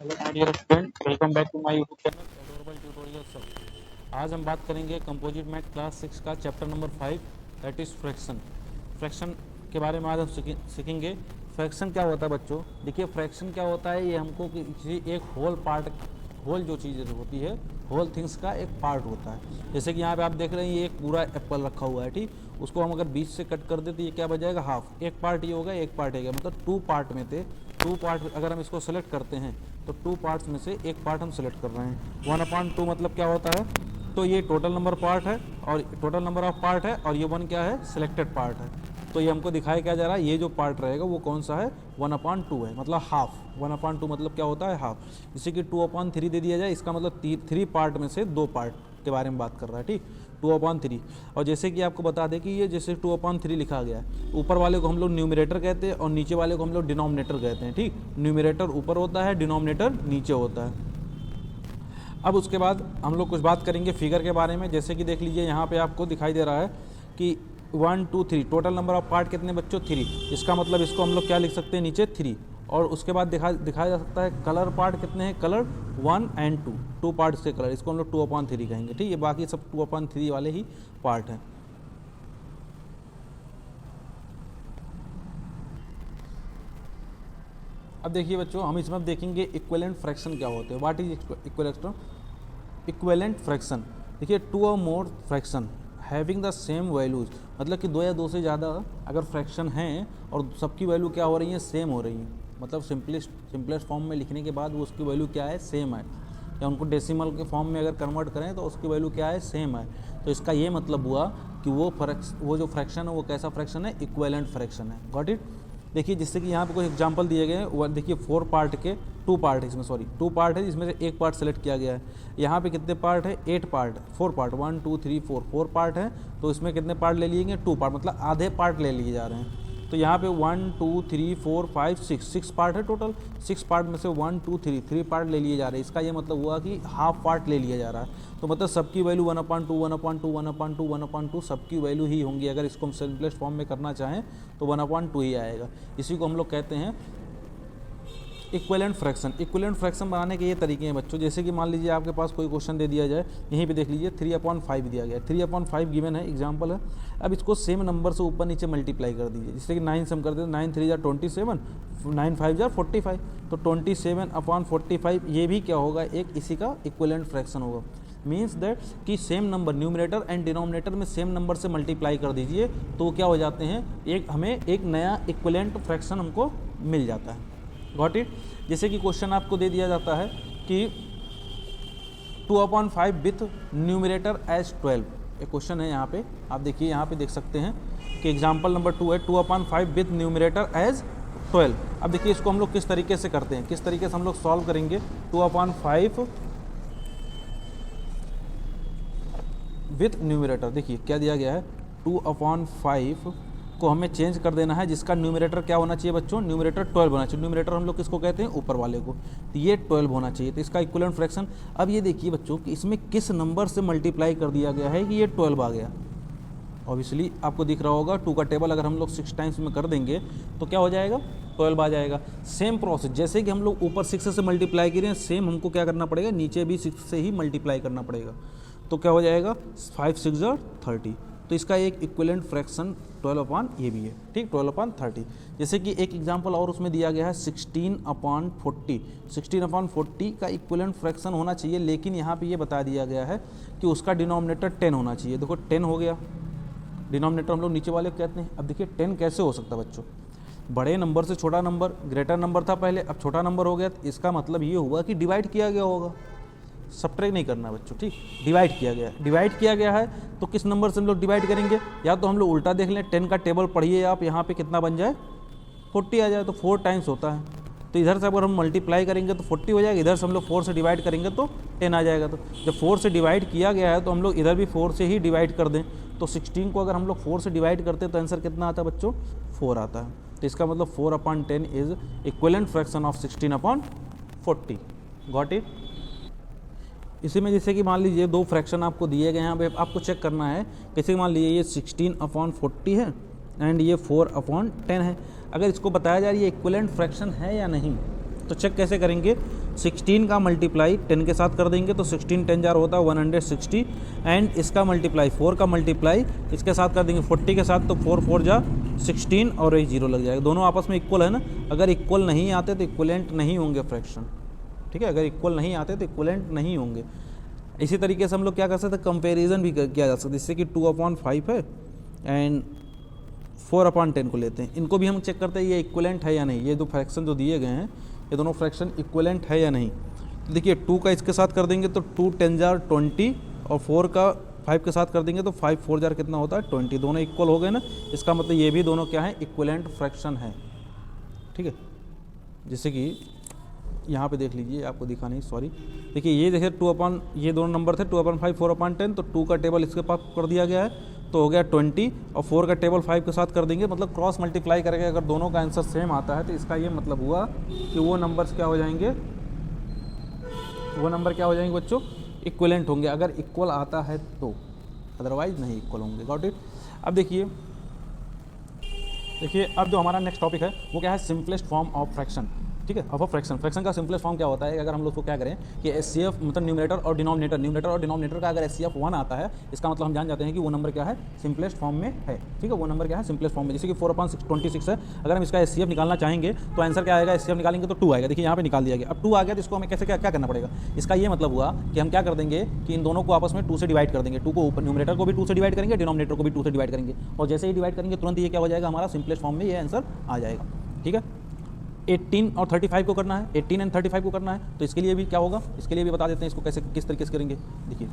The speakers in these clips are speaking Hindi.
Hello my dear student, welcome back to my YouTube channel adorable tutorial सब। आज हम बात करेंगे कंपोजिट मैथ क्लास 6 का chapter number 5 that is fraction. Fraction के बारे में आज हम सीखेंगे। फ्रैक्शन क्या होता है बच्चों? देखिए, फ्रैक्शन क्या होता है, ये हमको किसी एक होल जो चीज़ होती है, होल थिंग्स का एक पार्ट होता है। जैसे कि यहाँ पे आप देख रहे हैं, ये एक पूरा एप्पल रखा हुआ है, ठीक। उसको हम अगर बीच से कट कर दे तो ये क्या बच हाफ। एक पार्ट ये होगा, एक पार्ट ये होगा, मतलब टू पार्ट में थे। टू पार्ट अगर हम इसको सेलेक्ट करते हैं तो टू पार्ट्स में से एक पार्ट हम सेलेक्ट कर रहे हैं। 1/2 मतलब क्या होता है? तो ये टोटल नंबर पार्ट है और टोटल नंबर ऑफ पार्ट है, और ये 1 क्या है? सिलेक्टेड पार्ट है। तो ये हमको दिखाया क्या जा रहा है, ये जो पार्ट रहेगा वो कौन सा है? 1/2 है, मतलब हाफ। 1/2 मतलब क्या होता है? हाफ। जैसे कि 2/3 दे दिया जाए, इसका मतलब 3 पार्ट में से 2 पार्ट के बारे में बात कर रहा है, ठीक। 2/3। और जैसे कि आपको बता दें कि ये जैसे 2/3 लिखा गया है, ऊपर वाले को हम लोग न्यूमरेटर कहते हैं और नीचे वाले को हम लोग डिनोमिनेटर कहते हैं, ठीक। न्यूमरेटर ऊपर होता है, डिनोमिनेटर नीचे होता है। अब उसके बाद हम लोग कुछ बात करेंगे फिगर के बारे में। जैसे कि देख लीजिए, यहाँ पे आपको दिखाई दे रहा है कि 1 2 3 टोटल नंबर ऑफ पार्ट कितने बच्चों? 3। इसका मतलब इसको हम लोग क्या लिख सकते हैं? नीचे 3। और उसके बाद दिखाया जा सकता है कलर पार्ट कितने हैं? कलर 1 और 2, 2 पार्ट्स के कलर, इसको हम लोग 2/3 कहेंगे, ठीक है। बाकी सब 2/3 वाले ही पार्ट हैं। अब देखिए बच्चों, हम इसमें देखेंगे इक्विवेलेंट फ्रैक्शन क्या होते हैं। What is equivalent fraction? देखिए, 2 और more fraction having the same values, मतलब कि 2 या 2 से ज़्यादा अगर फ्रैक्शन हैं और सबकी वैल्यू क्या हो रही है? सेम हो रही है। मतलब सिंपलेस्ट फॉर्म में लिखने के बाद वो उसकी वैल्यू क्या है? सेम है। या उनको डेसिमल के फॉर्म में अगर कन्वर्ट करें तो उसकी वैल्यू क्या है? सेम है। तो इसका ये मतलब हुआ कि वो जो फ्रैक्शन है वो कैसा फ्रैक्शन है? इक्विवेलेंट फ्रैक्शन है। Got it? देखिए, जिससे कि यहाँ पे कोई एग्जांपल दिए गए हैं, वो देखिए 4 पार्ट के 2 पार्ट है इसमें, सॉरी 2 पार्ट है, जिसमें से एक पार्ट सेलेक्ट किया गया है। यहाँ पे कितने पार्ट है? 8 पार्ट, 4 पार्ट, 1 2 3 4 पार्ट है। तो इसमें कितने पार्ट ले लिए? 2 पार्ट, मतलब आधे पार्ट ले लिए जा रहे हैं। तो यहाँ पे 1 2 3 4 5 6 पार्ट है टोटल। 6 पार्ट में से 1 2 3 पार्ट ले लिए जा रहे हैं। इसका ये मतलब हुआ कि हाफ पार्ट ले लिया जा रहा है। तो मतलब सबकी वैल्यू 1/2 1/2 1/2 1/2 सबकी वैल्यू ही होंगी। अगर इसको हम सिंपलेस्ट फॉर्म में करना चाहें तो 1/2 ही आएगा। इसी को हम लोग कहते हैं इक्विवेलेंट फ्रैक्शन। इक्विवेलेंट फ्रैक्शन बनाने के ये तरीके हैं बच्चों। जैसे कि मान लीजिए आपके पास कोई क्वेश्चन दे दिया जाए, यहीं पे देख लीजिए 3/5 दिया गया है, 3/5 गिवन है, एग्जांपल है। अब इसको सेम नंबर से ऊपर नीचे मल्टीप्लाई कर दीजिए। जैसे कि 9 से हम करते हैं, 9 3 27, 9 5 45। तो 27/45 ये भी क्या होगा? एक इसी का इक्विवेलेंट फ्रैक्शन होगा। मीन्स दैट कि same number numerator and denominator में सेम नंबर से मल्टीप्लाई कर दीजिए तो क्या हो जाते हैं? हमें एक नया इक्विवेलेंट फ्रैक्शन हमको मिल जाता है। Got it? जैसे कि क्वेश्चन आपको दे दिया जाता है कि 2/5 विथ न्यूमरेटर एज 12। एक क्वेश्चन है यहाँ पे, आप देखिए यहाँ पे देख सकते हैं कि एग्जाम्पल नंबर 2 है 2/5 विथ न्यूमरेटर एज 12। अब देखिए इसको हम लोग किस तरीके से करते हैं, किस तरीके से हम लोग सॉल्व करेंगे। 2/5 विथ न्यूमरेटर, देखिए क्या दिया गया है, 2/5 को हमें चेंज कर देना है, जिसका न्यूमरेटर क्या होना चाहिए बच्चों? न्यूमरेटर 12 होना चाहिए। न्यूमरेटर हम लोग किसको कहते हैं? ऊपर वाले को। तो ये 12 होना चाहिए, तो इसका इक्विवेलेंट फ्रैक्शन। अब ये देखिए बच्चों कि इसमें किस नंबर से मल्टीप्लाई कर दिया गया है कि ये 12 आ गया। ऑब्वियसली आपको दिख रहा होगा 2 का टेबल अगर हम लोग 6 टाइम्स में कर देंगे तो क्या हो जाएगा? 12 आ जाएगा। सेम प्रोसेस, जैसे कि हम लोग ऊपर 6 से मल्टीप्लाई करें, सेम हमको क्या करना पड़ेगा? नीचे भी 6 से ही मल्टीप्लाई करना पड़ेगा। तो क्या हो जाएगा? 5 6 30। तो इसका एक इक्विवेलेंट फ्रैक्शन 12 ये भी है, ठीक, 12/30। जैसे कि एक एग्जांपल और उसमें दिया गया है 16/40। 16/40 का इक्विवेलेंट फ्रैक्शन होना चाहिए, लेकिन यहाँ पे ये बता दिया गया है कि उसका डिनोमिनेटर 10 होना चाहिए। देखो 10 हो गया, डिनोमिनेटर हम लोग नीचे वाले कहते हैं। अब देखिए 10 कैसे हो सकता है बच्चों? बड़े नंबर से छोटा नंबर, ग्रेटर नंबर था पहले, अब छोटा नंबर हो गया। तो इसका मतलब ये हुआ कि डिवाइड किया गया होगा। सब्ट्रैक्ट नहीं करना बच्चों, ठीक। डिवाइड किया गया है, डिवाइड किया गया है तो किस नंबर से हम लोग डिवाइड करेंगे? या तो हम लोग उल्टा देख लें, 10 का टेबल पढ़िए आप, यहाँ पे कितना बन जाए? 40 आ जाए, तो 4 टाइम्स होता है। तो इधर से अगर हम मल्टीप्लाई करेंगे तो 40 हो जाएगा, इधर से हम लोग 4 से डिवाइड करेंगे तो 10 आ जाएगा। तो जब 4 से डिवाइड किया गया है तो हम लोग इधर भी 4 से ही डिवाइड कर दें। तो 16 को अगर हम लोग 4 से डिवाइड करते हैं तो आंसर कितना आता है बच्चों? 4 आता है। तो इसका मतलब 4/10 is equivalent fraction of 16/40। Got it? इसी में जैसे कि मान लीजिए 2 फ्रैक्शन आपको दिए गए हैं, यहाँ पे आपको चेक करना है। जैसे कि मान लीजिए ये 16/40 है एंड ये 4/10 है। अगर इसको बताया जा रहा है ये इक्विवेलेंट फ्रैक्शन है या नहीं, तो चेक कैसे करेंगे? 16 का मल्टीप्लाई 10 के साथ कर देंगे तो 16 10 जार होता है 160 एंड इसका मल्टीप्लाई 4 का मल्टीप्लाई इसके साथ कर देंगे 40 के साथ तो 4 4 जा 16 और एक जीरो लग जाएगा। दोनों आपस में इक्वल है ना, अगर इक्वल नहीं आते तो इक्वलेंट नहीं होंगे फ्रैक्शन, ठीक है, अगर इक्वल नहीं आते तो इक्वलेंट नहीं होंगे। इसी तरीके से हम लोग क्या कर सकते हैं, कंपेरिजन भी किया जा सकता है, जिससे कि 2/5 है एंड 4/10 को लेते हैं, इनको भी हम चेक करते हैं ये इक्वलेंट है या नहीं, ये दो फ्रैक्शन जो दिए गए हैं ये दोनों फ्रैक्शन इक्वलेंट है या नहीं। देखिए 2 का इसके साथ कर देंगे तो 2 10 जार 20 और 4 का 5 के साथ कर देंगे तो 5 4 जार कितना होता है 20, दोनों इक्वल हो गए ना, इसका मतलब ये भी दोनों क्या है इक्वलेंट फ्रैक्शन है, ठीक है। जैसे कि यहाँ पे देख लीजिए, आपको दिखा नहीं सॉरी, देखिए ये देखिए ये दोनों नंबर थे 2/5 4/10, तो 2 का टेबल इसके पास कर दिया गया है तो हो गया 20 और 4 का टेबल 5 के साथ कर देंगे, मतलब क्रॉस मल्टीप्लाई करके अगर दोनों का आंसर सेम आता है तो इसका ये मतलब हुआ कि वो नंबर्स क्या हो जाएंगे, वो नंबर क्या हो जाएंगे बच्चों, इक्वलेंट होंगे अगर इक्वल आता है तो, अदरवाइज नहीं इक्वल होंगे। Got it. अब देखिए अब जो हमारा नेक्स्ट टॉपिक है वो क्या है, सिंपलेस्ट फॉर्म ऑफ फ्रैक्शन, ठीक है, ऑफ फ्रैक्शन। फ्रैक्शन का सिंपलेस्ट फॉर्म क्या होता है, अगर हम लोग को क्या करें कि एचसीएफ मतलब न्यूमरेटर और डिनोमिनेटर का अगर एचसीएफ 1 आता है, इसका मतलब हम जान जाते हैं कि वो नंबर क्या है, सिंपलेस्ट फॉर्म में है, ठीक है, वो नंबर क्या है, सिंपलेस्ट फॉर्म में। जैसे कि 4/26 है, अगर हम इसका एचसीएफ निकालना चाहेंगे तो आंसर क्या आएगा, एचसीएफ निकालेंगे तो 2 आएगा, देखिए यहाँ पे निकाल दिया गया। अब 2 आ गया तो इसको हमें कैसे क्या करना पड़ेगा, इसका ये मतलब हुआ कि हम क्या कर देंगे कि इन दोनों को आपस में 2 से डिवाइड कर देंगे, 2 को ऊपर न्यूमरेटर को भी 2 से डिवाइड करेंगे, डिनोमिनेटर को भी 2 से डिवाइड करेंगे, और जैसे ही डिवाइड करेंगे तुरंत ये क्या हो जाएगा, हमारा सिंपलेस्ट फॉर्म में ये आंसर आ जाएगा, ठीक है। 18 और 35 को करना है, 18 एंड 35 को करना है, तो इसके लिए भी क्या होगा, इसके लिए भी बता देते हैं इसको कैसे किस तरीके से करेंगे। देखिए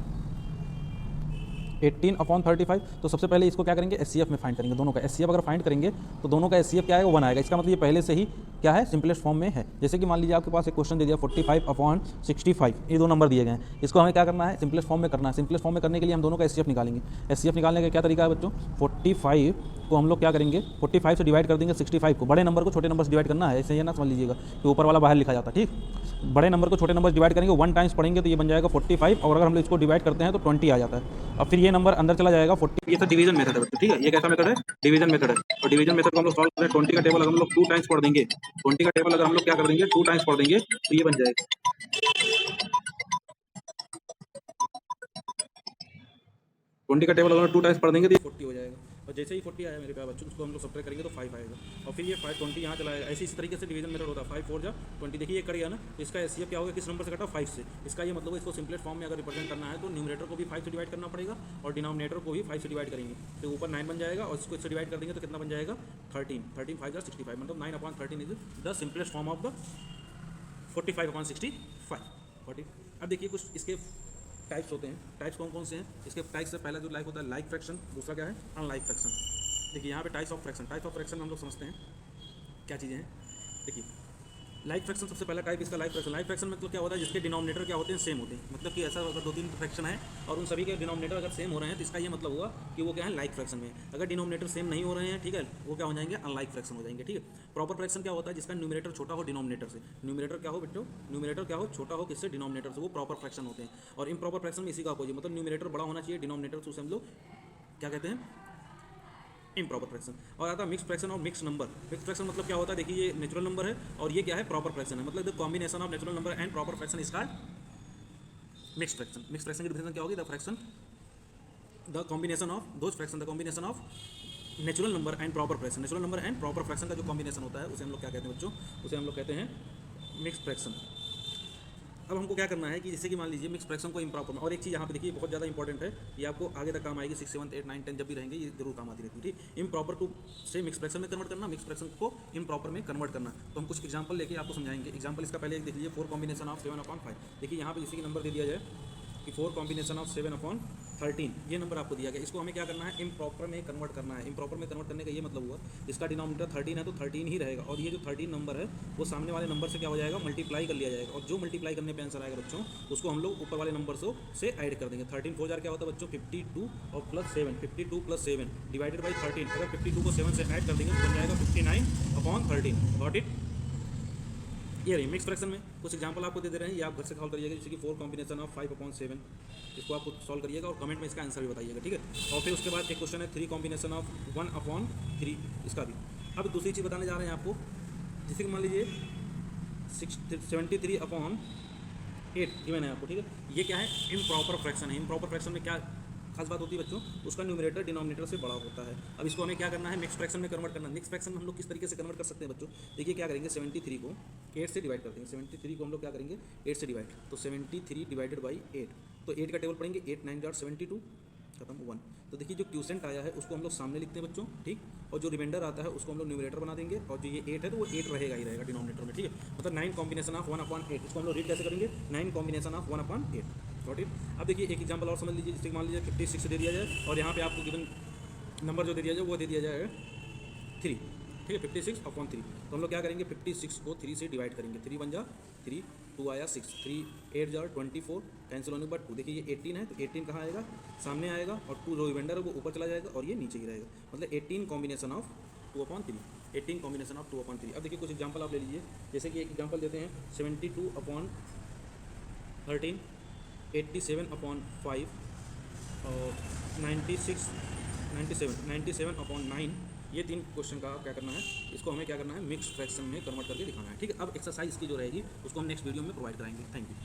18/35, तो सबसे पहले इसको क्या करेंगे, एचसीएफ में फाइंड करेंगे, दोनों का एचसीएफ अगर फाइंड करेंगे तो दोनों का एचसीएफ क्या आएगा, 1 आएगा, इसका मतलब ये पहले से ही क्या है, सिंपलेस्ट फॉर्म में है। जैसे कि मान लीजिए आपके पास एक क्वेश्चन दे दिया 45/65, ये 2 नंबर दिए गए हैं, इसको हमें क्या करना है, सिंपलेस्ट फॉर्म में करना है। सिंपलेस्ट फॉर्म में करने के लिए हम दोनों का एचसीएफ निकालेंगे। एचसीएफ निकालने का क्या तरीका है बच्चों, 45 को हम लोग क्या करेंगे, 45 से डिवाइड कर देंगे 65 को, बड़े नंबर को छोटे नंबर से डिवाइड करना है, ऐसे ही ना समझ लीजिएगा कि ऊपर वाला बाहर लिखा जाता है, ठीक। बड़े नंबर को छोटे नंबर से डिवाइड करेंगे, 1 टाइम्स पढ़ेंगे तो ये बन जाएगा 45, और अगर हम लोग इसको डिवाइड करते हैं तो 20 आ जाता है। अब फिर ये नंबर अंदर चला जाएगा 40, ये तो डिवीजन मेथड है बच्चों, ठीक है, ये कैसा मेथड है, डिवीजन मेथड है। और डिवीजन मेथड को हम लोग सॉल्व करें, 20 का टेबल अगर हम लोग 2 टाइम्स पढ़ देंगे, 20 का टेबल अगर हम लोग क्या कर देंगे, 2 टाइम्स पढ़ देंगे तो ये बन जाएगा 20 का टेबल अगर 2 टाइम्स पढ़ देंगे तो ये 40 हो जाएगा। और जैसे ही 40 आया मेरे प्यारे बच्चों, उसको हम लोग सब्ट्रैक्ट करेंगे तो 5 आएगा, और फिर ये 5 20 यहाँ चला आएगा। ऐसे इसी तरीके से डिवीजन मेथड होता है, 5 4 जा 20, देखिए ये कर गया ना, तो इसका एचसीएफ क्या होगा, किस नंबर से कटा, 5 से। इसका ये मतलब इसको सिंपलेस्ट फॉर्म में अगर रिप्रेजेंट करना है तो न्यूमरेटर को भी 5 से डिवाइड करना पड़ेगा और डिनोमिनेटर को भी 5 से डिवाइड करेंगे तो ऊपर 9 बन जाएगा, और इसको इससे डिवाइड कर देंगे तो कितना बन जाएगा 13, 13 5 जा 65, मतलब 9/13 is the simplest form of the 45/65। अब देखिए कुछ इसके टाइप्स होते हैं, टाइप्स कौन कौन से हैं, इसके टाइप्स से पहला जो लाइक होता है लाइक फ्रैक्शन, दूसरा क्या है अनलाइक फ्रैक्शन। देखिए यहाँ पे टाइप्स ऑफ फ्रैक्शन हम लोग समझते हैं क्या चीज़ें हैं। देखिए लाइक फ्रैक्शन सबसे पहला टाइप इसका लाइक फ्रैक्शन मतलब क्या होता है, जिसके डिनोमिनेटर क्या होते हैं, सेम होते हैं, मतलब कि ऐसा अगर 2-3 फ्रैक्शन है और उन सभी के डिनोमिनेटर अगर सेम हो रहे हैं तो इसका ये मतलब हुआ कि वो क्या है, लाइक फ्रैक्शन में। अगर डिनोमिनेटर सेम नहीं हो रहे हैं, ठीक है, वो क्या हो जाएंगे, अनलाइक फ्रैक्शन हो जाएंगे, ठीक है। प्रॉपर फ्रैक्शन क्या होता है, जिसका न्यूमरेटर छोटा हो डिनोमिनेटर से, न्यूमरेटर क्या हो बेटो, न्यूमरेटर क्या हो, छोटा हो किससे, डिनोमिनेटर से, वो प्रॉपर फ्रैक्शन होते हैं। और इम्प्रॉपर फ्रैक्शन में इसी का अपोजिट, मतलब न्यूमरेटर बड़ा होना चाहिए डिनोमिनेटर से, उसे हम लोग क्या कहते हैं, इम्प्रॉपर फ्रैक्शन। और आता है मिक्स फ्रैक्शन और मिक्स नंबर। मिक्स फ्रैक्शन मतलब क्या होता है, देखिए ये नेचुरल नंबर है और ये क्या है, प्रॉपर फ्रैक्शन है, मतलब the combination of natural number and proper fraction is called mix fraction. Mix fraction की डिफिनेशन क्या होगी, the combination of those fraction, the combination of natural number and proper fraction. Natural number and proper fraction का जो कॉम्बिनेशन होता है उसे हम लोग क्या कहते हैं बच्चों, उसे हम लोग कहते हैं मिक्स फ्रैक्शन। अब हमको क्या करना है कि जैसे कि मान लीजिए मिक्स फ्रैक्शन को इम्प्रॉपर में, और एक चीज़ यहाँ पे देखिए बहुत ज़्यादा इंपॉर्टेंट है, ये आपको आगे तक काम आएगी, 6 7 8 9 10 जब भी रहेंगे ये जरूर काम आती रहती है, ठीक। इम्प्रॉपर टू से मिक्स फ्रैक्शन में कन्वर्ट करना, मिक्स फ्रैक्शन को इम्प्रॉपर में कन्वर्ट करना। तो हम कुछ एग्जांपल लेके आपको समझाएंगे। एग्जांपल इसका पहले देख लीजिए, 4 कॉम्बिनेशन ऑफ 7/5। देखिए यहाँ पे जैसे कि नंबर दे दिया जाए कि 4 कॉम्बिनेशन ऑफ 7/13, ये नंबर आपको दिया गया, इसको हमें क्या करना है, इम्प्रॉपर में कन्वर्ट करना है। इम्प्रॉपर में कन्वर्ट करने का ये मतलब हुआ, इसका डिनोमिनेटर 13 है तो 13 ही रहेगा, और ये जो 13 नंबर है वो सामने वाले नंबर से क्या हो जाएगा, मल्टीप्लाई कर लिया जाएगा, और जो मल्टीप्लाई करने पे आंसर आएगा बच्चों उसको हम लोग ऊपर वाले नंबर से ऐड कर देंगे। 13 4 जार क्या होता है बच्चों, 52 और प्लस 7, 52 + 7 डिवाइडेड बाई 13। अगर 52 को 7 से ऐड कर देंगे तो बन जाएगा 59/13। Got it. ये रही मिक्स फ्रैक्शन में कुछ एग्जांपल आपको दे रहे हैं, ये आप घर से सॉल्व करिएगा, जैसे कि 4 कॉम्बिनेशन ऑफ 5/7, इसको आपको सॉल्व करिएगा और कमेंट में इसका आंसर भी बताइएगा, ठीक है। और फिर उसके बाद एक क्वेश्चन है 3 कॉम्बिनेशन ऑफ 1/3, इसका भी। अब दूसरी चीज़ बताने जा रहे हैं आपको, जैसे कि मान लीजिए 73 अपॉन 8 ये मैंने आपको, ठीक है। ये क्या है, इम्प्रॉपर फ्रैक्शन है। इम्प्रॉपर फ्रैक्शन में क्या खास बात होती है बच्चों, उसका न्यूमरेटर डिनोमिनेटर से बड़ा होता है। अब इसको हमें क्या करना है, मिक्स फ्रैक्शन में कन्वर्ट करना है। मिक्स फ्रैक्शन में हम लोग किस तरीके से कन्वर्ट कर सकते हैं बच्चों, देखिए क्या करेंगे, 73 को 8 से डिवाइड कर देंगे। 73 को हम लोग क्या करेंगे, 8 से डिवाइड, तो 73 डिवाइडेड बाई 8, तो 8 का टेबल पढ़ेंगे, 8 9 जार 72 खत्म 1। तो देखिए जो क्यूसेंट आया है उसको हम लोग सामने लिखते हैं बच्चों, ठीक, और जो रिमाइंडर आता है उसको हम लोग न्यूमरेटर बना देंगे, और जो ये 8 है तो वो 8 रहेगा ही रहेगा डिनोमिनेटर में, ठीक है। मतलब 9 कॉम्बिनेशन ऑफ 1/8, इसको हम लोग रीड कैसे करेंगे, 9 कॉम्बिनेशन ऑफ 1/8, गॉट इट। अब देखिए एक एग्जाम्पल और समझ लीजिए, जैसे मान लीजिए 56 दे दिया जाए और यहाँ पे आपको गिवन नंबर जो दे दिया जाए वो दे दिया जाए 3, ठीक है, 56/3। तो हम लोग क्या करेंगे, 56 को 3 से डिवाइड करेंगे, 3 1 जा 3, 2 आया 6, 3 8 जार 24, कैंसिल होने के बाद 2, देखिए ये 18 है तो 18 कहाँ आएगा, सामने आएगा, और 2 जो रिमाइंडर है वो ऊपर चला जाएगा और ये नीचे ही रहेगा, मतलब 18 कॉम्बिनेशन ऑफ 2/3, 18 कॉम्बिनेशन ऑफ 2/3। अब देखिए कुछ एग्जांपल आप ले लीजिए, जैसे कि एक एग्जांपल देते हैं 72/13, 87/5 और 97/9, ये 3 क्वेश्चन का क्या करना है, इसको हमें क्या करना है, मिक्स फ्रैक्शन में कन्वर्ट करके दिखाना है, ठीक है। अब एक्सरसाइज की जो रहेगी उसको हम नेक्स्ट वीडियो में प्रोवाइड कराएंगे। Thank you.